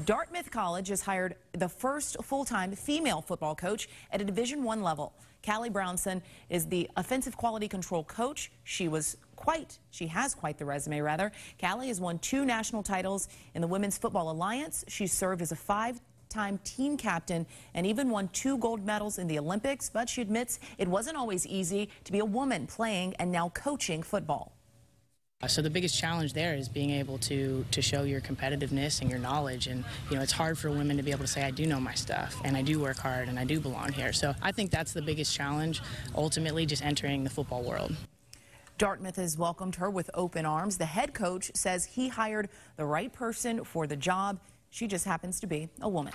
Dartmouth College has hired the first full-time female football coach at a Division I level. Callie Brownson is the offensive quality control coach. She has quite the resume, rather. Callie has won 2 national titles in the Women's Football Alliance. She served as a 5-time team captain and even won 2 gold medals in the Olympics, but she admits it wasn't always easy to be a woman playing and now coaching football. So the biggest challenge there is being able to show your competitiveness and your knowledge, and it's hard for women to be able to say, I do know my stuff and I do work hard and I do belong here. So I think that's the biggest challenge, ultimately just entering the football world. Dartmouth has welcomed her with open arms. The head coach says he hired the right person for the job. She just happens to be a woman.